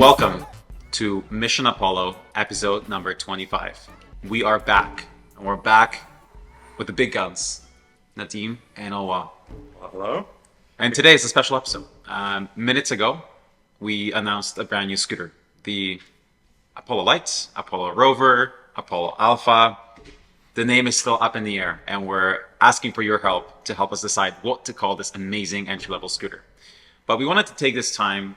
Welcome to Mission Apollo, episode number 25. We are back, and we're back with the big guns, Nadim and Owa. Hello? And today is a special episode. Minutes ago, we announced a brand new scooter, the Apollo Light, Apollo Rover, Apollo Alpha. The name is still up in the air, and we're asking for your help to help us decide what to call this amazing entry-level scooter. But we wanted to take this time,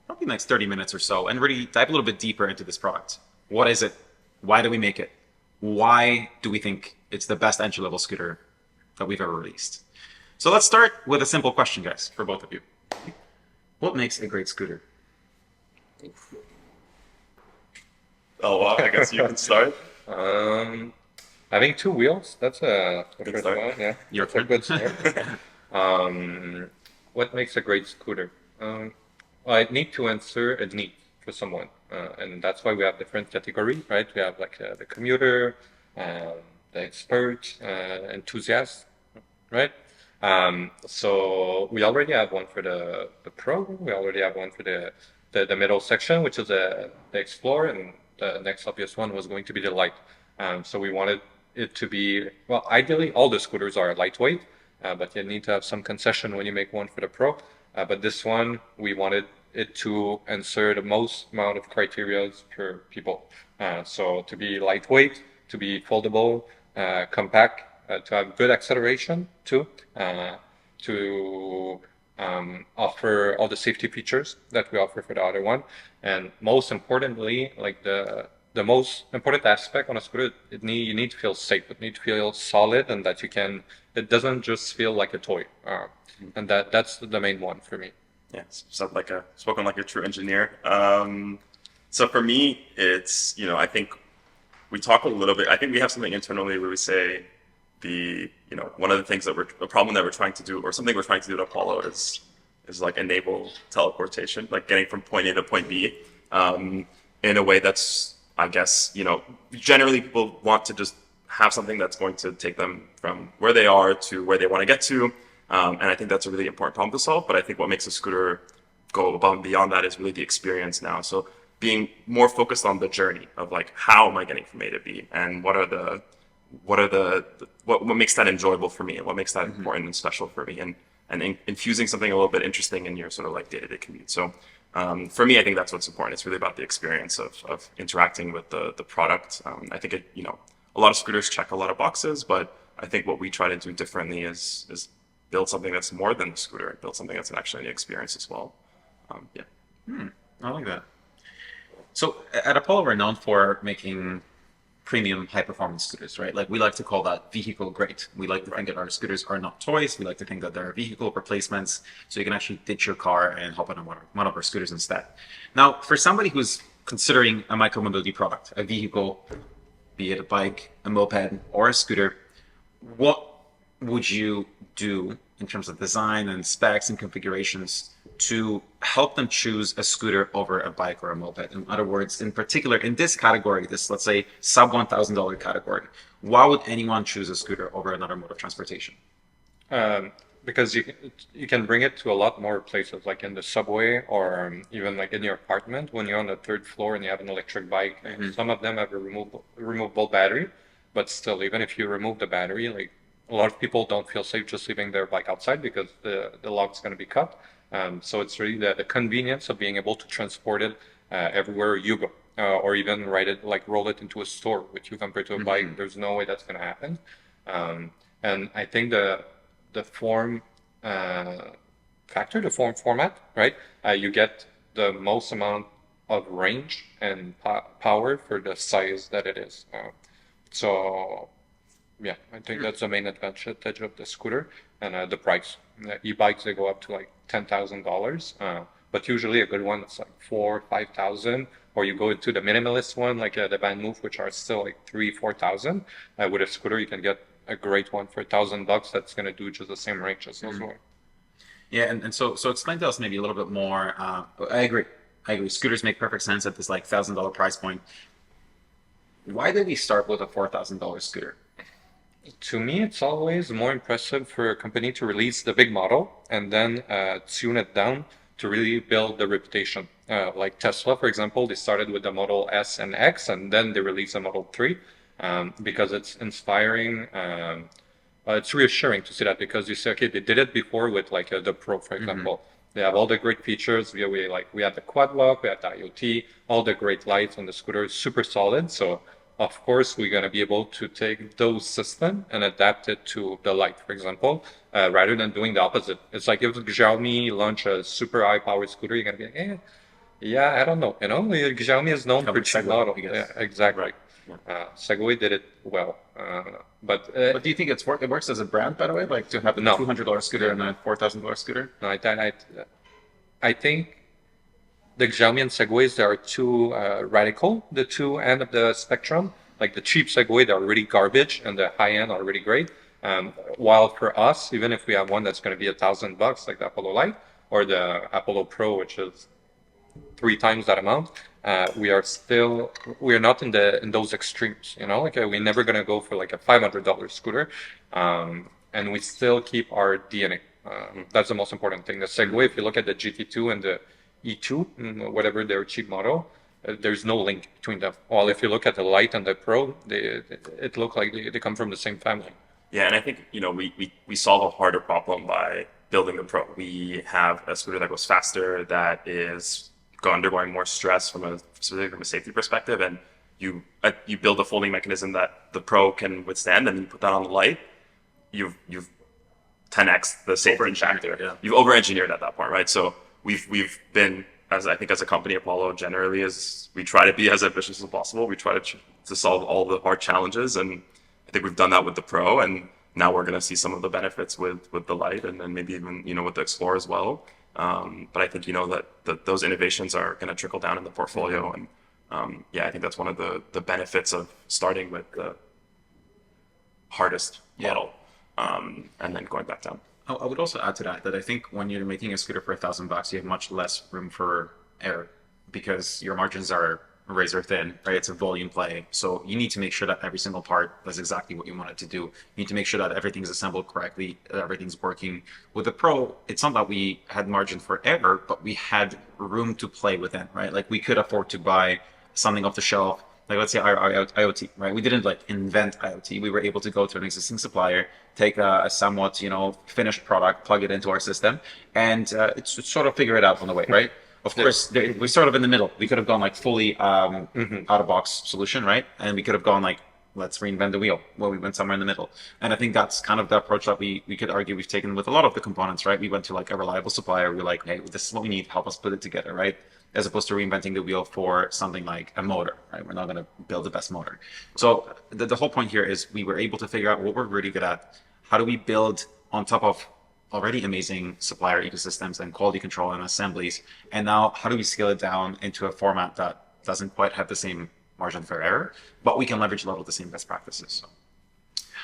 probably next 30 minutes or so, and really dive a little bit deeper into this product. What is it? Why do we make it? Why do we think it's the best entry-level scooter that we've ever released? So let's start with a simple question, guys, for both of you. What makes a great scooter? Oh, well, I guess you can start. Having two wheels, that's a Good first start. one, yeah. Your That's a turn. good start. What makes a great scooter? Well, I need to answer a need for someone, and that's why we have different categories, right? We have like the commuter, the expert, enthusiast, right? So we already have one for the pro. We already have one for the middle section, which is the Explorer, and the next obvious one was going to be the Light. So we wanted it to be, well, ideally all the scooters are lightweight, but you need to have some concession when you make one for the pro. But this one, we wanted it to answer the most amount of criteria for people. So to be lightweight, to be foldable, compact, to have good acceleration too, to offer all the safety features that we offer for the other one. And most importantly, like the most important aspect on a scooter, you need to feel safe. It need to feel solid, and that it doesn't just feel like a toy. And that's the main one for me. Yeah, spoken like a true engineer. So for me, it's, I think we talk a little bit, I think we have something internally where we say one of the things a problem that we're trying to do, or something we're trying to do at Apollo is like enable teleportation, like getting from point A to point B, in a way that's, I guess, generally people want to just have something that's going to take them from where they are to where they want to get to. And I think that's a really important problem to solve. But I think what makes a scooter go above and beyond that is really the experience now. So being more focused on the journey of like, how am I getting from A to B, and what makes that enjoyable for me, and what makes that important and special for me, and infusing something a little bit interesting in your sort of like day-to-day commute. So for me, I think that's what's important. It's really about the experience of interacting with the product. I think a lot of scooters check a lot of boxes, but I think what we try to do differently is build something that's more than the scooter, build something that's actually an experience as well. I like that. So at Apollo, we're known for making premium high performance scooters, right? Like we like to call that vehicle grade. We like to think that our scooters are not toys. We like to think that they're vehicle replacements, so you can actually ditch your car and hop on one of our scooters instead. Now, for somebody who's considering a micromobility product, a vehicle, be it a bike, a moped, or a scooter, what would you do in terms of design and specs and configurations to help them choose a scooter over a bike or a moped? In other words, in particular, in this category, this, let's say, sub $1,000 category, why would anyone choose a scooter over another mode of transportation? Because you can bring it to a lot more places, like in the subway, or even like in your apartment when you're on the third floor and you have an electric bike. Some of them have a removable battery, but still, even if you remove the battery, like a lot of people don't feel safe just leaving their bike outside because the lock's going to be cut. So it's really the convenience of being able to transport it everywhere you go, or even roll it into a store with you compared to a bike. There's no way that's going to happen. And I think the form factor, the form format, right? You get the most amount of range and power for the size that it is. So yeah, I think that's the main advantage of the scooter, and the price. The e-bikes, they go up to like $10,000, but usually a good one is like 4,000-5,000. Or you go into the minimalist one, like the Van Move, which are still like 3,000-4,000. With a scooter, you can get a great one for $1,000 that's going to do just the same range as those one. Yeah, and so explain to us maybe a little bit more. I agree. Scooters make perfect sense at this like $1,000 price point. Why did we start with a $4,000 scooter? To me, it's always more impressive for a company to release the big model and then tune it down to really build the reputation. Like Tesla, for example, they started with the Model S and X, and then they released the Model 3 because it's inspiring. It's reassuring to see that because you say, okay, they did it before with like the Pro, for example. They have all the great features. We had the quad lock, we had the IoT, all the great lights on the scooter is super solid. So of course we're gonna be able to take those systems and adapt it to the light, for example, rather than doing the opposite. It's like if Xiaomi launch a super high powered scooter, you're gonna be like, yeah, I don't know. Xiaomi is known for cheap Segway, model. I guess. Yeah, exactly. Right. Yeah. Segway did it well, But do you think it works as a brand, by the way, like to have a no. $200 scooter and a $4,000 scooter? No, I think the Xiaomi and Segways, they are too radical, the two end of the spectrum. Like the cheap Segway, they're really garbage, and the high end are really great. While for us, even if we have one that's going to be $1,000, like the Apollo Light or the Apollo Pro, which is 3 times that amount, we are not in those extremes. Like we're never gonna go for like a $500 scooter, and we still keep our DNA. That's the most important thing. The Segway, if you look at the GT2 and the E2, whatever their cheap model, there's no link between them. While if you look at the Lite and the Pro, it look like they come from the same family. Yeah, and I think we solve a harder problem by building the Pro. We have a scooter that goes faster, that is undergoing more stress specifically from a safety perspective, and you build a folding mechanism that the Pro can withstand, and you put that on the Lite, you've 10x the safety factor. Yeah. You've over-engineered at that point, right? So we've been, as I think as a company, Apollo generally is, we try to be as ambitious as possible. We try to solve all the hard challenges, and I think we've done that with the Pro, and now we're going to see some of the benefits with the Lite, and then maybe even with the Explorer as well. But I think that those innovations are going to trickle down in the portfolio, and I think that's one of the benefits of starting with the hardest model, and then going back down. I would also add to that I think when you're making a scooter for $1,000, you have much less room for error because your margins are razor thin, right? It's a volume play. So you need to make sure that every single part does exactly what you want it to do. You need to make sure that everything's assembled correctly, that everything's working. With the Pro, it's not that we had margin for error, but we had room to play within, right? Like we could afford to buy something off the shelf, like let's say our IoT, right? We didn't like invent IoT. We were able to go to an existing supplier, take a somewhat, finished product, plug it into our system, and it's sort of figure it out on the way, right? Of course, we're sort of in the middle. We could have gone like fully out-of-box solution, right? And we could have gone like, let's reinvent the wheel. Well, we went somewhere in the middle. And I think that's kind of the approach that we could argue we've taken with a lot of the components, right? We went to like a reliable supplier. We're like, hey, this is what we need. Help us put it together, right? As opposed to reinventing the wheel for something like a motor, right? We're not going to build the best motor. So the whole point here is we were able to figure out what we're really good at. How do we build on top of already amazing supplier ecosystems and quality control and assemblies? And now how do we scale it down into a format that doesn't quite have the same margin for error, but we can leverage a lot of the same best practices.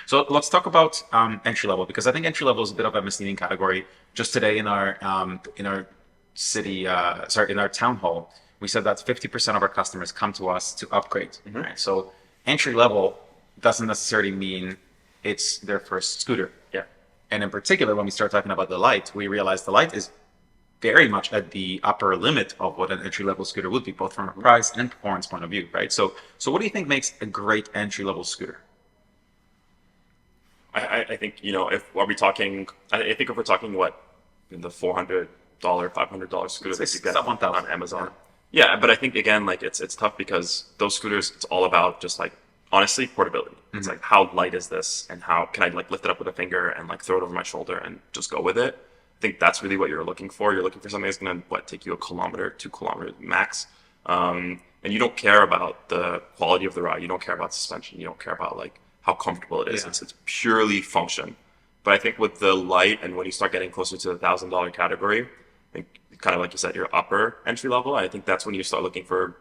So let's talk about entry level, because I think entry level is a bit of a misleading category. Just today in our city, in our town hall, we said that 50% of our customers come to us to upgrade. Right? So entry level doesn't necessarily mean it's their first scooter. Yeah. And in particular, when we start talking about the Lite, we realize the Lite is very much at the upper limit of what an entry-level scooter would be, both from a price and performance point of view, right? So what do you think makes a great entry-level scooter? I think if we're talking what the $400, $500 scooter that you get on Amazon. Yeah, but I think again, like it's tough because those scooters, it's all about just like honestly portability. It's like how light is this, and how can I like lift it up with a finger and like throw it over my shoulder and just go with it. I think that's really what you're looking for. You're looking for something that's going to take you 1 kilometer, 2 kilometers max, and you don't care about the quality of the ride. You don't care about suspension. You don't care about like how comfortable it is. It's purely function. But I think with the Lite, and when you start getting closer to the $1,000 category, I think kind of like you said, your upper entry level, I think that's when you start looking for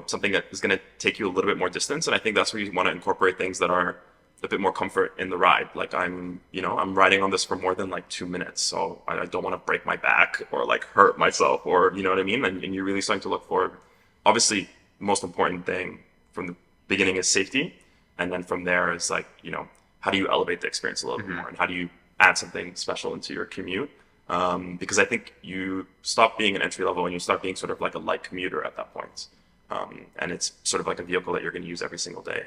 something that is going to take you a little bit more distance. And I think that's where you want to incorporate things that are a bit more comfort in the ride. Like I'm riding on this for more than like 2 minutes, so I don't want to break my back or like hurt myself, or you know what I mean. And you're really starting to look for, obviously, the most important thing from the beginning is safety, and then from there is like how do you elevate the experience a little bit more, and how do you add something special into your commute. Because I think you stop being an entry level and you start being sort of like a light commuter at that point. And it's sort of like a vehicle that you're going to use every single day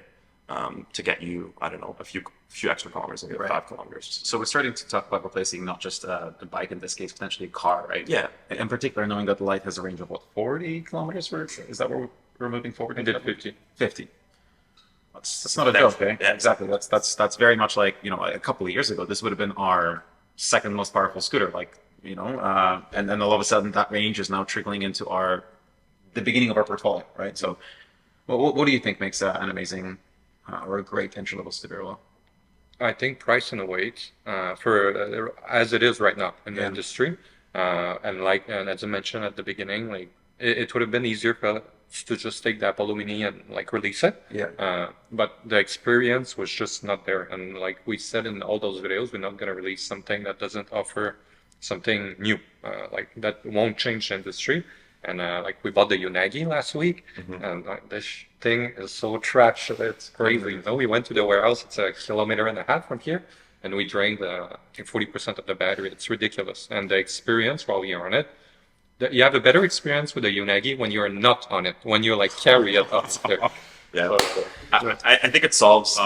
to get you, I don't know, a few extra kilometers, maybe Right. 5 kilometers. So we're starting to talk about replacing not just a bike, in this case, potentially a car, right? Yeah. In particular, knowing that the light has a range of what, 40 kilometers? Is that where we're moving forward? I did 50. 50. That's not a joke, eh? Yeah. Exactly. That's very much like, a couple of years ago, this would have been our second most powerful scooter, and then all of a sudden that range is now trickling into the beginning of our portfolio, right? So, what do you think makes an amazing or a great entry level scooter? Well, I think price and weight for as it is right now in the Yeah. industry, and as I mentioned at the beginning, like it would have been easier for us to just take the Apollo Mini and like release it. Yeah. But the experience was just not there, and like we said in all those videos, we're not gonna release something that doesn't offer something new, like that won't change the industry. And like we bought the Unagi last week, and this thing is so trash. It's crazy. You know, we went to the warehouse. It's 1.5 kilometers from here, and we drained I think 40% of the battery. It's ridiculous. And the experience while you're on it, you have a better experience with the Unagi when you're not on it. When you like carry it up there. Yeah. So, I think it solves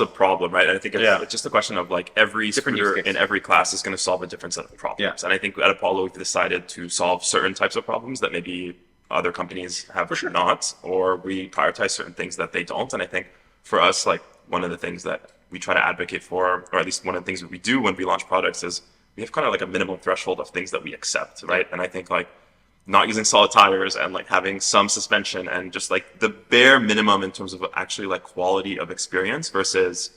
a problem, right? And I think Yeah. it's just a question of like every Different use scooter case. in every class is going to solve a different set of problems. Yeah. And I think at Apollo we've decided to solve certain types of problems that maybe other companies have not, or we prioritize certain things that they don't. And I think for us, like one of the things that we try to advocate for, or at least one of the things that we do when we launch products, is we have kind of like a minimum threshold of things that we accept, right? And I think like not using solid tires and like having some suspension and just like the bare minimum in terms of actually like quality of experience versus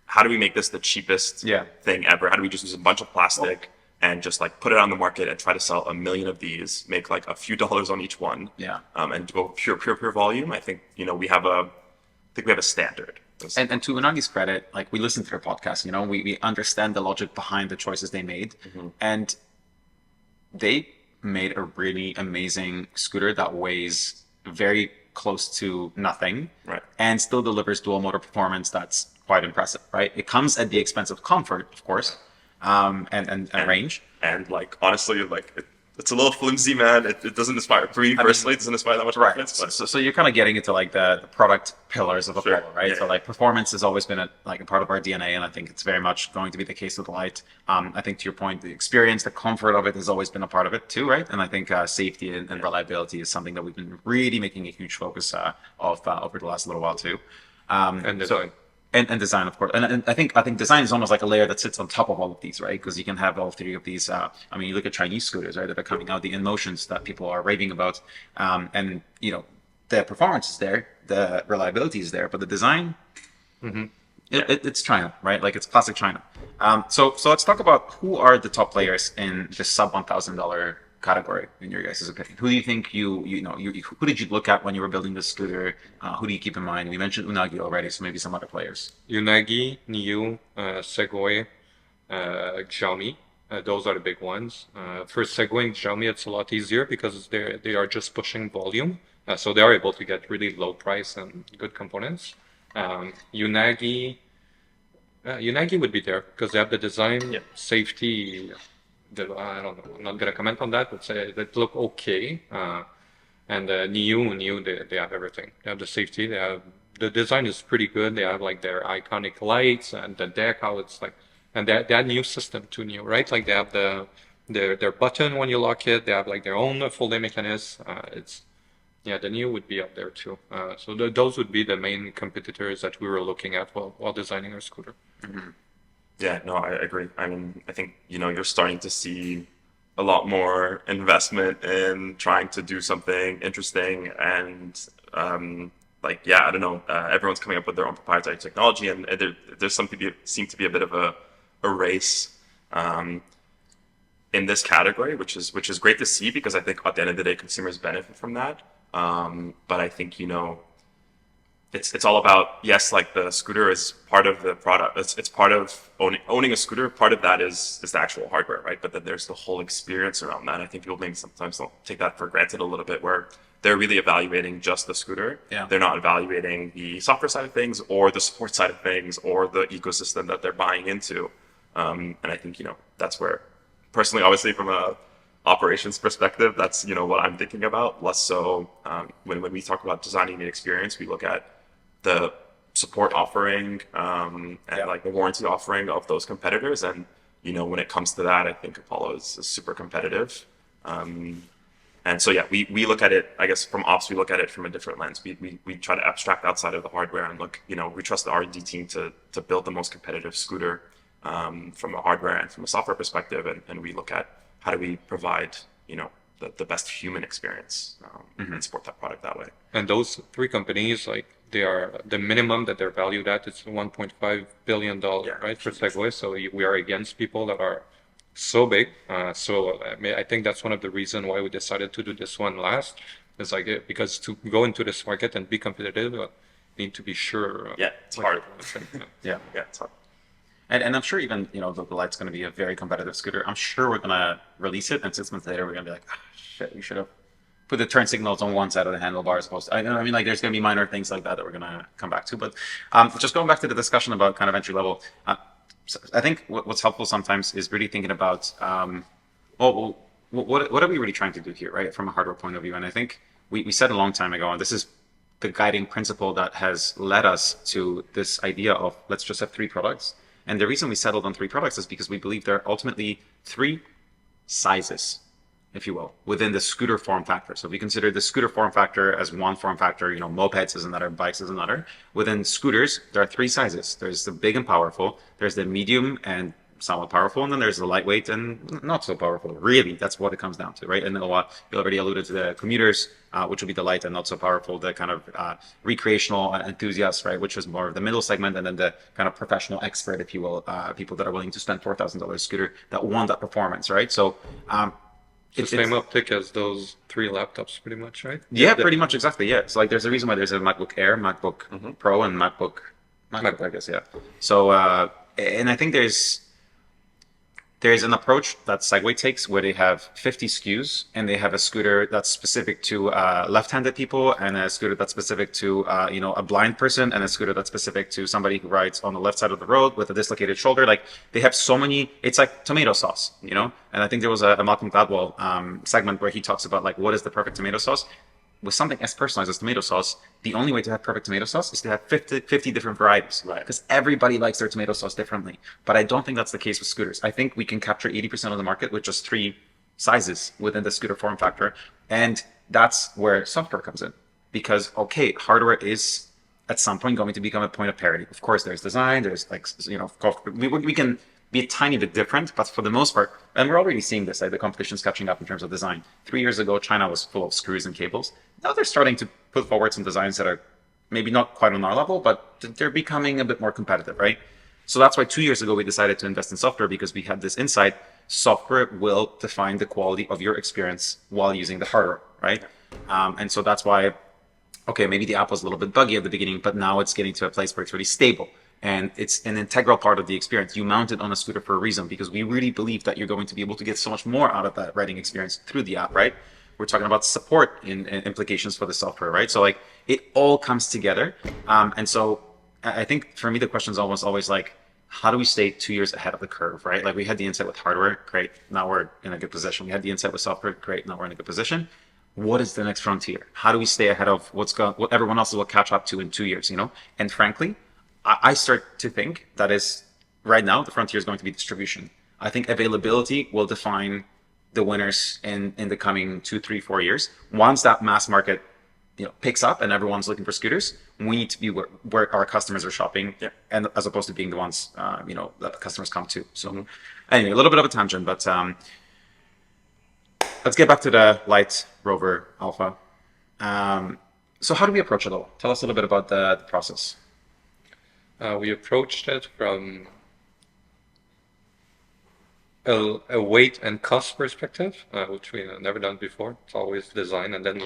how do we make this the cheapest Yeah. thing ever? How do we just use a bunch of plastic and just like put it on the market and try to sell 1 million of these, make like a few dollars on each one, Yeah. and go pure volume? I think we have a standard. And to Unagi's credit, like we listened to their podcast, we understand the logic behind the choices they made, and they made a really amazing scooter that weighs very close to nothing, Right. and still delivers dual motor performance that's quite impressive, right? It comes at the expense of comfort, of course, and range. And like honestly, like it's a little flimsy, man. It doesn't inspire me personally. It doesn't inspire that much Right. confidence. But So you're kind of getting into like the product pillars of Sure. Apollo, right? Yeah. So like performance has always been a part of our DNA, and I think it's very much going to be the case with the Light. I think to your point, the experience, the comfort of it has always been a part of it too, right? And I think safety and reliability is something that we've been really making a huge focus of over the last little while too. And design. And design, of course, and I think design is almost like a layer that sits on top of all of these, right? Because you can have all three of these. I mean, you look at Chinese scooters, right, that are coming out, the InMotions that people are raving about, and the performance is there, the reliability is there, but the design, it's China, right? Like it's classic China. So let's talk about who are the top players in the sub $1,000 category in your guys' opinion. Who do you think who did you look at when you were building this scooter? Who do you keep in mind? We mentioned Unagi already, so maybe some other players. Unagi, Niu, Segway, Xiaomi. Those are the big ones. For Segway and Xiaomi, it's a lot easier because they are just pushing volume, so they are able to get really low price and good components. Unagi would be there because they have the design, safety. I don't know. I'm not gonna comment on that, but say they look okay. And Niu, they have everything. They have the safety. They have the design is pretty good. They have like their iconic lights and the deck, how it's like, and that new system too new, right? Like they have their button when you lock it. They have like their own folding mechanism. The Niu would be up there too. So those would be the main competitors that we were looking at while designing our scooter. Yeah, no, I agree. I mean, I think, you're starting to see a lot more investment in trying to do something interesting and, I don't know, everyone's coming up with their own proprietary technology and there's seem to be a bit of a race, in this category, which is great to see because I think at the end of the day, consumers benefit from that. But I think, it's all about, yes, like the scooter is part of the product. It's part of owning a scooter. Part of that is the actual hardware, right? But then there's the whole experience around that. I think people maybe sometimes don't take that for granted a little bit, where they're really evaluating just the scooter. Yeah. They're not evaluating the software side of things or the support side of things or the ecosystem that they're buying into. And I think, that's where personally, obviously, from a operations perspective, that's what I'm thinking about. Less so when we talk about designing the experience, we look at the support offering and Yeah. like the warranty offering of those competitors. And when it comes to that, I think Apollo is super competitive. Um, and so yeah, we look at it. I guess from ops, we look at it from a different lens. We try to abstract outside of the hardware and look. We trust the R&D team to build the most competitive scooter from a hardware and from a software perspective, and we look at how do we provide the best human experience and support that product that way. And those three companies, like they are the minimum that they're valued at is $1.5 billion, Yeah. right, for Segway. So we are against people that are so big. So I mean, I think that's one of the reasons why we decided to do this one last. Is like because to go into this market and be competitive, need to be sure. Yeah, it's what hard. you're doing. Yeah. Yeah, it's hard. And I'm sure even, the Light's going to be a very competitive scooter. I'm sure we're going to release it, and 6 months later, we're going to be like, ah, shit, we should have put the turn signals on one side of the handlebar as opposed to, I mean, like, there's going to be minor things like that that we're going to come back to. But just going back to the discussion about kind of entry level, so I think what's helpful sometimes is really thinking about, well, what are we really trying to do here, right, from a hardware point of view? And I think we said a long time ago, and this is the guiding principle that has led us to this idea of let's just have three products. And the reason we settled on three products is because we believe there are ultimately three sizes, if you will, within the scooter form factor. So if you consider the scooter form factor as one form factor, mopeds is another, bikes is another. Within scooters, there are three sizes. There's the big and powerful, there's the medium and somewhat powerful, and then there's the lightweight and not so powerful. Really, that's what it comes down to, right? And you already alluded to the commuters, which would be the light and not so powerful, the kind of recreational enthusiasts, right? Which is more of the middle segment, and then the kind of professional expert, if you will, people that are willing to spend $4,000 scooter that want that performance, right? So The same uptick as those three laptops, pretty much, right? yeah, pretty much exactly. Yeah. So like, there's a reason why there's a MacBook Air, MacBook Pro, and MacBook, I guess. Yeah. So and I think there's an approach that Segway takes where they have 50 SKUs and they have a scooter that's specific to left-handed people, and a scooter that's specific to a blind person, and a scooter that's specific to somebody who rides on the left side of the road with a dislocated shoulder. Like, they have so many. It's like tomato sauce, And I think there was a Malcolm Gladwell segment where he talks about like what is the perfect tomato sauce. With something as personalized as tomato sauce, the only way to have perfect tomato sauce is to have 50 different varieties. Right. Because everybody likes their tomato sauce differently. But I don't think that's the case with scooters. I think we can capture 80% of the market with just three sizes within the scooter form factor. And that's where software comes in. Because, okay, hardware is at some point going to become a point of parity. Of course, there's design, there's like, we can be a tiny bit different, but for the most part, and we're already seeing this, like the competition's catching up in terms of design. 3 years ago, China was full of screws and cables. Now they're starting to put forward some designs that are maybe not quite on our level, but they're becoming a bit more competitive, right? So that's why 2 years ago we decided to invest in software, because we had this insight: software will define the quality of your experience while using the hardware, right? And so that's why, okay, maybe the app was a little bit buggy at the beginning, but now it's getting to a place where it's really stable. And it's an integral part of the experience. You mount it on a scooter for a reason, because we really believe that you're going to be able to get so much more out of that riding experience through the app, right? We're talking about support in implications for the software, right? So like, it all comes together. And so I think for me, the question is almost always like, how do we stay 2 years ahead of the curve, right? Like, we had the insight with hardware, great. Now we're in a good position. We had the insight with software, great. Now we're in a good position. What is the next frontier? How do we stay ahead of what everyone else will catch up to in 2 years, And frankly, I start to think that is right now the frontier is going to be distribution. I think availability will define the winners in the coming 2, 3, 4 years. Once that mass market picks up and everyone's looking for scooters, we need to be where our customers are shopping, and as opposed to being the ones that the customers come to. So anyway, a little bit of a tangent, but let's get back to the Light, Rover, Alpha. So how do we approach it all? Tell us a little bit about the process. We approached it from a weight and cost perspective, which we have never done before. It's always design, and then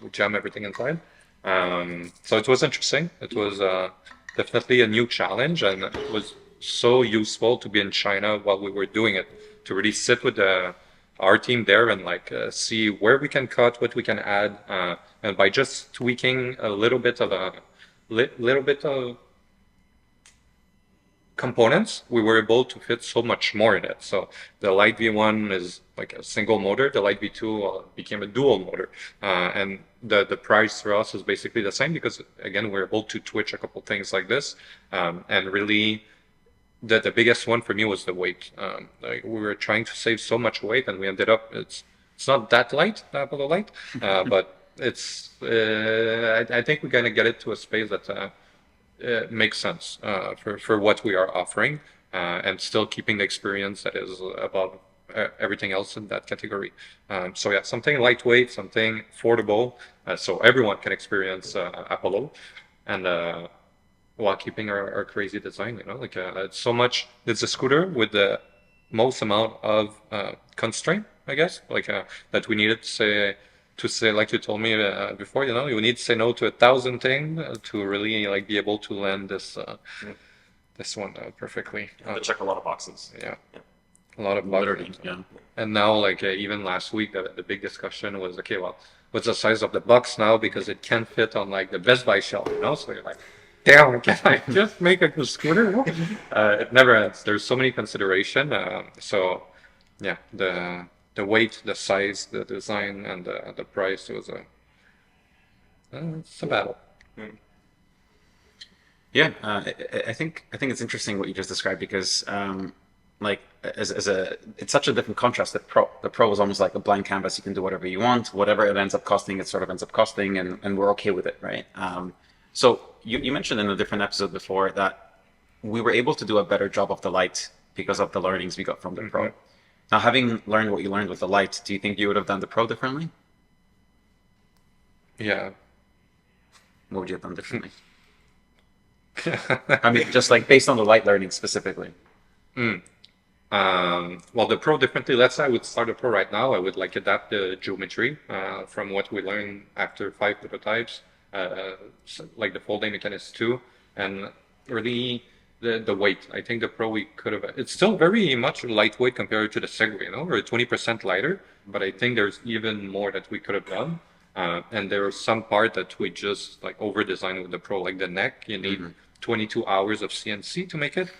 we jam everything inside. So it was interesting. It was definitely a new challenge, and it was so useful to be in China while we were doing it, to really sit with our team there and like see where we can cut, what we can add, and by just tweaking a little bit of components, we were able to fit so much more in it. So the Light V1 is like a single motor. The Light V2 became a dual motor, and the price for us is basically the same because again we're able to twitch a couple things like this, and really the biggest one for me was the weight. Like we were trying to save so much weight, and we ended up it's not that light, the Apollo Light, but it's I think we're gonna get it to a space that makes sense for what we are offering, and still keeping the experience that is above everything else in that category. So yeah, something lightweight, something affordable, so everyone can experience Apollo, and while keeping our crazy design, you know, like it's so much. It's a scooter with the most amount of constraint, I guess, like that we needed to say, like you told me before, you know, you need to say no to 1,000 things to really like be able to land this one perfectly. To check a lot of boxes. Yeah, Yeah. a lot of Literally, buttons. yeah. And now, like even last week, the big discussion was, okay, well, what's the size of the box now because it can't fit on like the Best Buy shelf, you know? So you're like, damn, can I just make a scooter? It never ends. There's so many consideration. So yeah, the weight, the size, the design, and the price was it's a battle. Yeah, I think it's interesting what you just described because like as a it's such a different contrast that the pro is almost like a blank canvas. You can do whatever you want, whatever it ends up costing, it sort of ends up costing, and we're okay with it, right? So you mentioned in a different episode before that we were able to do a better job of the light because of the learnings we got from the pro. Now, having learned what you learned with the light, do you think you would have done the pro differently? Yeah. What would you have done differently? I mean, just like based on the light learning specifically. Well, the pro differently. Let's say I would start a pro right now. I would like adapt the geometry from what we learned after 5 prototypes, like the folding mechanics too, and really the weight. I think the pro we could have. It's still very much lightweight compared to the Segway. You know, we're 20% lighter, but I think there's even more that we could have done. And there are some part that we just like over designed with the pro, like the neck. You need 22 hours of CNC to make it.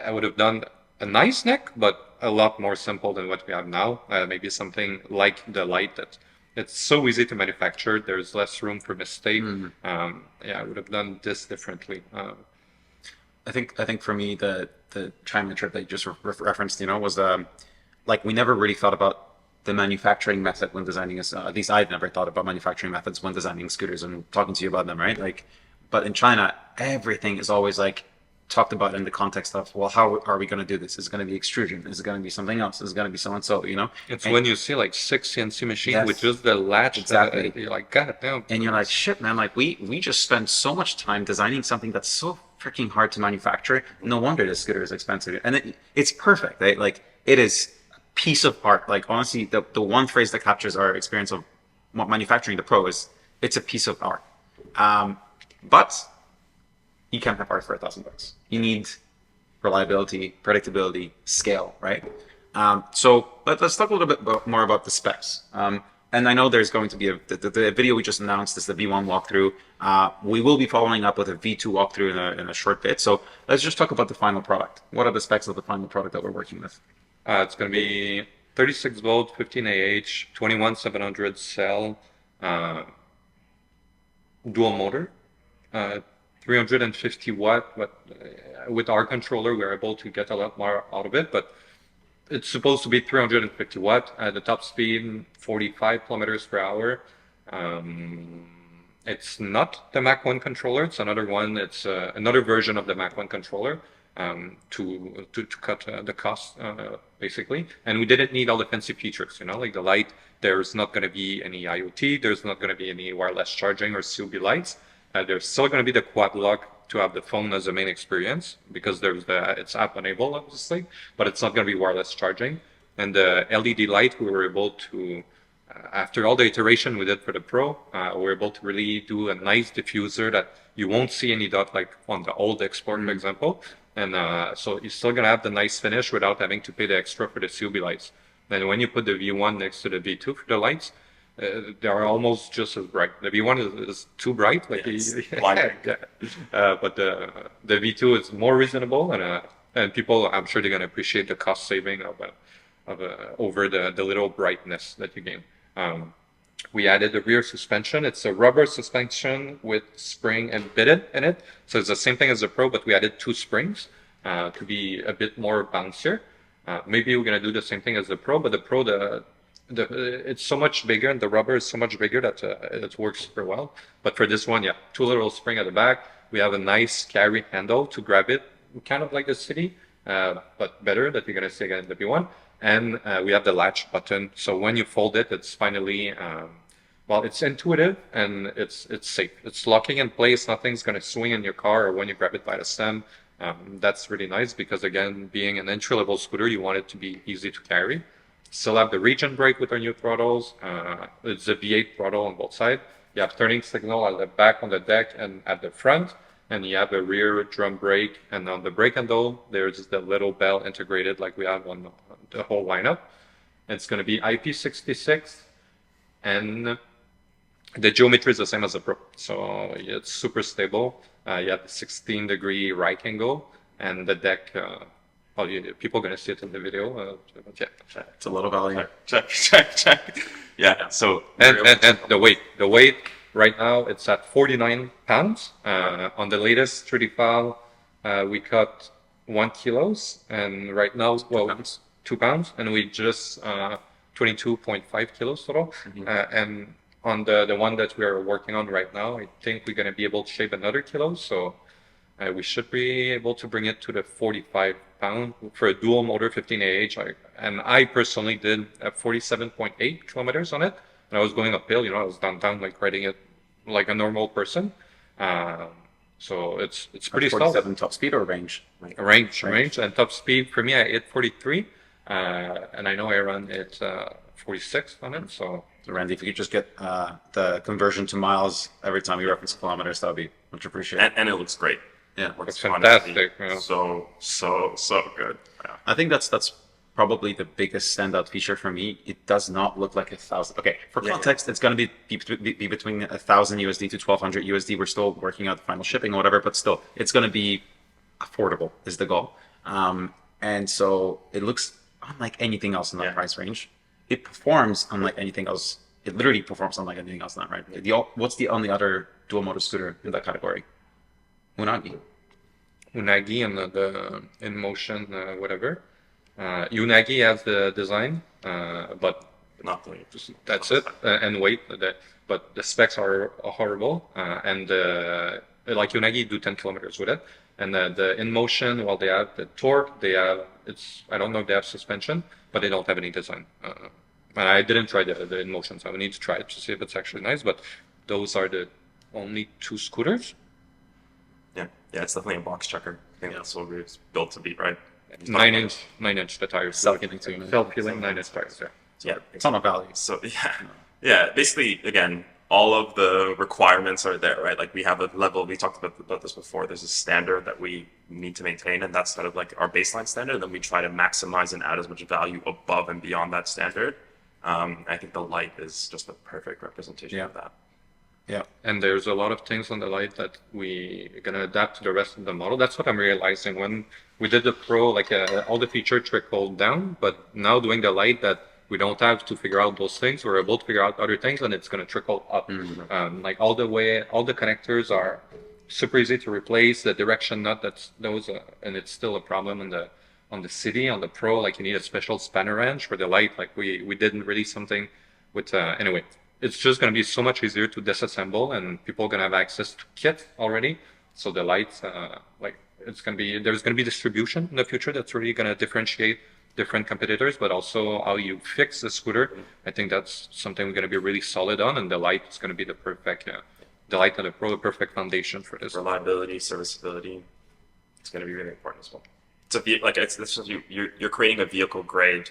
I would have done a nice neck, but a lot more simple than what we have now. Maybe something like the light that it's so easy to manufacture. There's less room for mistake. Yeah, I would have done this differently. I think for me the China trip that you just referenced, was like we never really thought about the manufacturing method when designing a. At least I'd never thought about manufacturing methods when designing scooters and talking to you about them, right? Like, but in China, everything is always like talked about in the context of, well, how are we going to do this? Is it going to be extrusion? Is it going to be something else? Is it going to be so and so? It's And when you see like 6 CNC machines yes, with just the latch. exactly. You're like, God damn. And you're like, shit, man, like we just spend so much time designing something that's so freaking hard to manufacture. No wonder this scooter is expensive. And it's perfect, right? Like it is a piece of art. Like honestly, the one phrase that captures our experience of manufacturing the pro is it's a piece of art. But you can't have art for $1,000. You need reliability, predictability, scale, right? So let's talk a little bit more about the specs. And I know there's going to be the video we just announced is the V1 walkthrough. We will be following up with a V2 walkthrough in a short bit. So let's just talk about the final product. What are the specs of the final product that we're working with? It's going to be 36 volt, 15 AH, 21700 cell, dual motor, 350 watt. But with our controller, we're able to get a lot more out of it. But it's supposed to be 350 watt at the top speed, 45 kilometers per hour. It's not the Mach 1 controller. It's another one. It's another version of the Mach 1 controller to cut the cost, basically. And we didn't need all the fancy features, like the light. There's not going to be any IoT. There's not going to be any wireless charging or COB lights. There's still going to be the quad lock to have the phone as the main experience because it's app enabled, obviously, but it's not going to be wireless charging. And the LED light, we were able to, after all the iteration we did for the Pro, we were able to really do a nice diffuser that you won't see any dot like on the old Export, for example. And so you're still going to have the nice finish without having to pay the extra for the COB lights. Then when you put the V1 next to the V2 for the lights, They are almost just as bright. The V1 is too bright, like It's blinding. yeah. But the V2 is more reasonable, and people, I'm sure they're gonna appreciate the cost saving of over the little brightness that you gain. We added the rear suspension. It's a rubber suspension with spring embedded in it. So it's the same thing as the Pro, but we added two springs to be a bit more bouncier. Maybe we're gonna do the same thing as the Pro, but the Pro, it's so much bigger and the rubber is so much bigger that it works super well. But for this one, yeah, two little spring at the back. We have a nice carry handle to grab it, kind of like the City, but better that you're gonna see again in the B1. And we have the latch button. So when you fold it, it's finally, well, it's intuitive and it's safe. It's locking in place. Nothing's going to swing in your car or when you grab it by the stem. That's really nice because, again, being an entry-level scooter, you want it to be easy to carry. Still have the region brake with our new throttles. It's a V8 throttle on both sides. You have turning signal at the back on the deck and at the front. And you have a rear drum brake. And on the brake handle, there's the little bell integrated like we have on the whole lineup. It's going to be IP66. And the geometry is the same as the Pro. So it's super stable. You have the 16-degree right angle. And the deck, people are going to see it in the video. But yeah. It's a little value. Check. Yeah. So And the weight right now it's at 49 pounds. On the latest 30 file, we cut 1 kilos, and right now, well, 2 pounds, and we just 22.5 kilos total. And on the one that we are working on right now, I think we're going to be able to shave another kilo. So we should be able to bring it to the 45 pound for a dual motor 15AH. And I personally did 47.8 kilometers on it. And I was going uphill, I was downtown, like riding it like a normal person. So it's pretty solid. 47 top speed or range? Range, and top speed for me, I hit 43, and I know I run at 46 on it. So Randy, if you could just get the conversion to miles every time you reference kilometers, that would be much appreciated. and it looks great. Yeah, it's fantastic. So good. Yeah. I think that's probably the biggest standout feature for me. It does not look like 1,000. Okay, for context, it's going to be between 1,000 USD to 1,200 USD. We're still working out the final shipping or whatever, but still, it's going to be affordable is the goal. And so it looks unlike anything else in that price range. It performs unlike anything else. It literally performs unlike anything else in that, right? What's the only other dual motor scooter in that category? Unagi and the InMotion, whatever. Unagi has the design, but Nothing. that's it. And weight, but the specs are horrible. And like Unagi do 10 kilometers with it. And the InMotion, while they have the torque, I don't know if they have suspension, but they don't have any design. And I didn't try the InMotion, so I need to try it to see if it's actually nice. But those are the only two scooters. Yeah, it's definitely a box checker. I think that's what we're built to be, right? 9-inch the tires. Self-healing too. Self-healing 9-inch tires. Yeah, it's not a value. So yeah. Basically, again, all of the requirements are there, right? Like we have a level. We talked about this before. There's a standard that we need to maintain, and that's sort of like our baseline standard. And then we try to maximize and add as much value above and beyond that standard. I think the light is just a perfect representation of that. Yeah, and there's a lot of things on the light that we are gonna adapt to the rest of the model. That's what I'm realizing when we did the Pro. Like all the feature trickled down, but now doing the light, that we don't have to figure out those things. We're able to figure out other things, and it's gonna trickle up. Like all the connectors are super easy to replace. The direction nut, and it's still a problem on the City. On the Pro, like you need a special spanner wrench for the light. Like we didn't release something with anyway. It's just going to be so much easier to disassemble, and people are going to have access to kit already. So the lights, there's going to be distribution in the future that's really going to differentiate different competitors, but also how you fix the scooter. I think that's something we're going to be really solid on, and the light is going to be the light of the Pro, the perfect foundation for this. Reliability, serviceability, it's going to be really important as well. You're creating a vehicle grade,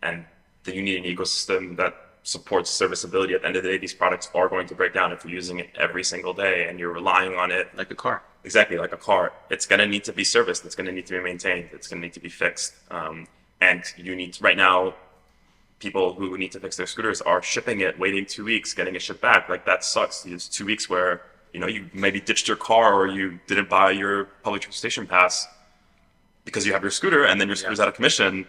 and then you need an ecosystem that supports serviceability. At the end of the day, these products are going to break down if you're using it every single day and you're relying on it. Like a car. Exactly, like a car. It's going to need to be serviced. It's going to need to be maintained. It's going to need to be fixed. And you need to, right now, people who need to fix their scooters are shipping it, waiting 2 weeks, getting it shipped back. Like that sucks. It's 2 weeks where you maybe ditched your car or you didn't buy your public transportation pass because you have your scooter and then your scooter's out of commission.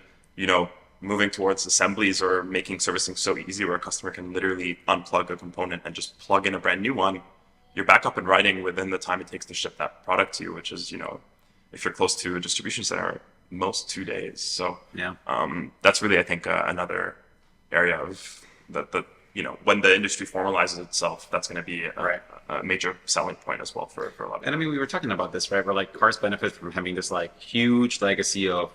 Moving towards assemblies or making servicing so easy where a customer can literally unplug a component and just plug in a brand new one, you're back up and riding within the time it takes to ship that product to you, which is, if you're close to a distribution center, most 2 days. So Yeah. that's really, I think, another area of when the industry formalizes itself, that's going to be Right. a major selling point as well for a lot of And I mean, we were talking about this, right? Where like cars benefit from having this like huge legacy of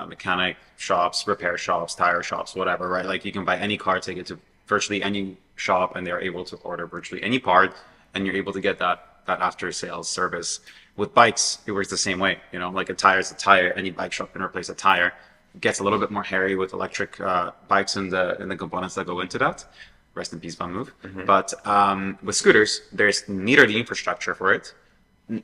mechanic shops, repair shops, tire shops, whatever, right? Like you can buy any car, take it to virtually any shop, and they're able to order virtually any part, and you're able to get that after sales service. With bikes, it works the same way. Like a tire is a tire. Any bike shop can replace a tire. It gets a little bit more hairy with electric bikes and the components that go into that. Rest in peace, Van Move. But with scooters, there's neither the infrastructure for it,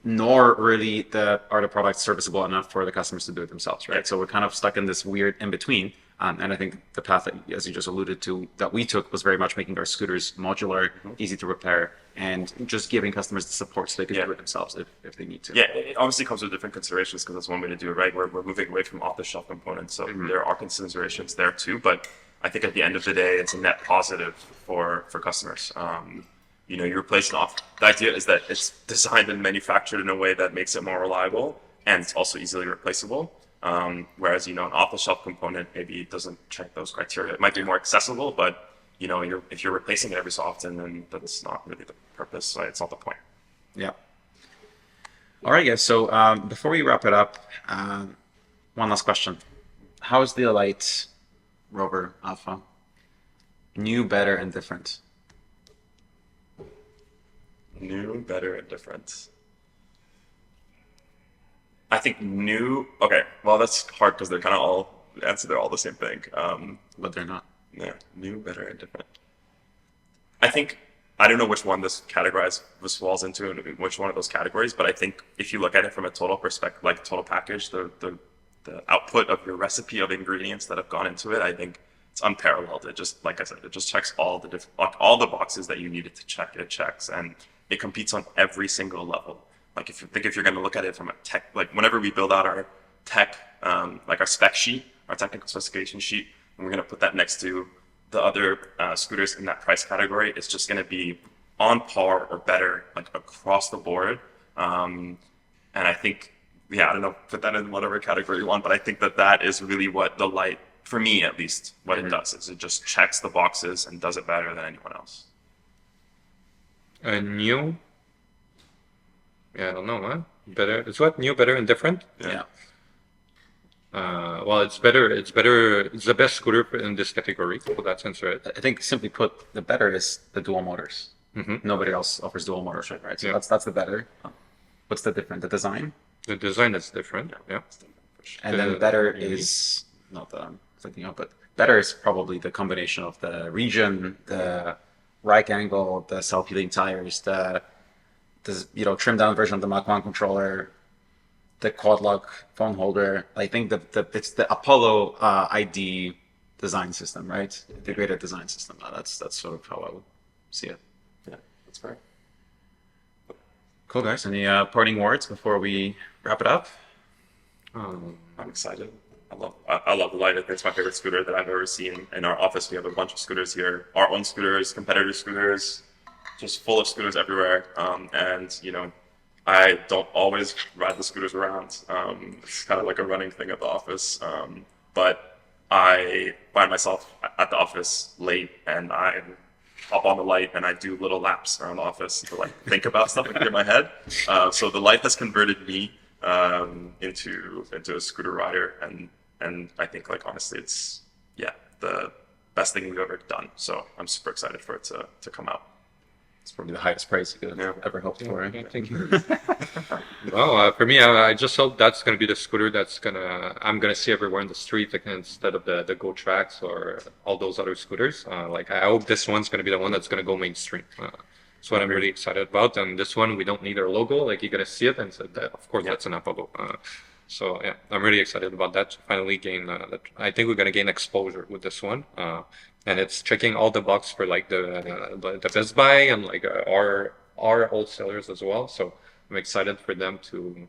nor really are the products serviceable enough for the customers to do it themselves, right? Yeah. So we're kind of stuck in this weird in between. And I think the path that, as you just alluded to, that we took was very much making our scooters modular, easy to repair, and just giving customers the support so they can do it themselves if they need to. Yeah, it obviously comes with different considerations because that's one way to do it, right? We're moving away from off-the-shelf components, so there are considerations there too. But I think at the end of the day, it's a net positive for customers. You replace the idea is that it's designed and manufactured in a way that makes it more reliable and it's also easily replaceable. Whereas, an off-the-shelf component maybe doesn't check those criteria. It might be more accessible, but if you're replacing it every so often, then that's not really the purpose. Right? It's not the point. Yeah. All right, guys. So before we wrap it up, one last question: how is the Elite Rover Alpha new, better, and different? New, better, and different. I think new. Okay, well that's hard because they're kind of all they're all the same thing. But they're not. Yeah, new, better, and different. I think I don't know which one this falls into and which one of those categories, but I think if you look at it from a total perspective, like total package, the output of your recipe of ingredients that have gone into it, I think it's unparalleled. It just, like I said, it just checks all the different, like all the boxes that you needed to check. It checks and it competes on every single level. Like if you're going to look at it from a tech, like whenever we build out our tech, like our spec sheet, our technical specification sheet, and we're going to put that next to the other scooters in that price category, it's just going to be on par or better, like across the board. And I think, I don't know, put that in whatever category you want, but I think that is really what the Lite, for me at least, what it does is it just checks the boxes and does it better than anyone else. New? Yeah, I don't know, man. Better. It's what? New, better, and different? Yeah. Well, it's better. It's better. It's the best scooter in this category. So that's answer it. I think simply put, the better is the dual motors. Nobody else offers dual motors, right? So Yeah. that's the better. What's the different? The design? The design is different. Yeah. And then better is not that I'm thinking of, but better is probably the combination of the region, the right angle, the self-healing tires, the trimmed down version of the Mach 1 controller, the quad lock phone holder. I think it's the Apollo ID design system, right? Integrated design system. That's sort of how I would see it. Yeah, that's fair. Cool, guys. Any parting words before we wrap it up? I'm excited. I love the Lite. It's my favorite scooter that I've ever seen. In our office, we have a bunch of scooters here. Our own scooters, competitor scooters, just full of scooters everywhere. And I don't always ride the scooters around. It's kind of like a running thing at the office. But I find myself at the office late and I hop on the Lite and I do little laps around the office to like think about stuff and clear my head. So the Lite has converted me into a scooter rider, and I think like honestly it's the best thing we've ever done. So I'm super excited for it to come out. It's probably the highest praise you could have ever hoped for. Yeah, thank you. Well, for me, I just hope that's going to be the scooter I'm going to see everywhere in the street instead of the Go Tracks or all those other scooters. Like I hope this one's going to be the one that's going to go mainstream. That's what I'm really excited about. And this one, we don't need our logo. Like you're going to see it and say that, of course, that's an Apollo. So yeah, I'm really excited about that to finally gain. I think we're gonna gain exposure with this one, and it's checking all the box for like the Best Buy and like our wholesalers as well. So I'm excited for them to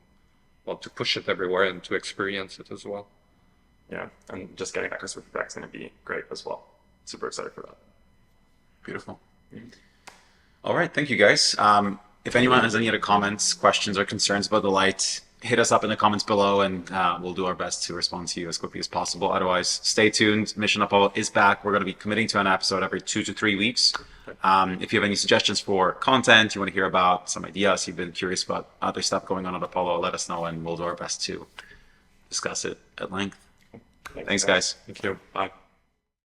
to push it everywhere and to experience it as well. Yeah, and just getting that customer feedback is going to be great as well. Super excited for that. Beautiful. All right, thank you guys. If anyone has any other comments, questions, or concerns about the light, hit us up in the comments below, and we'll do our best to respond to you as quickly as possible. Otherwise, stay tuned. Mission Apollo is back. We're going to be committing to an episode every 2 to 3 weeks. If you have any suggestions for content, you want to hear about some ideas, you've been curious about other stuff going on at Apollo, let us know, and we'll do our best to discuss it at length. Thanks, guys. Thank you. Bye.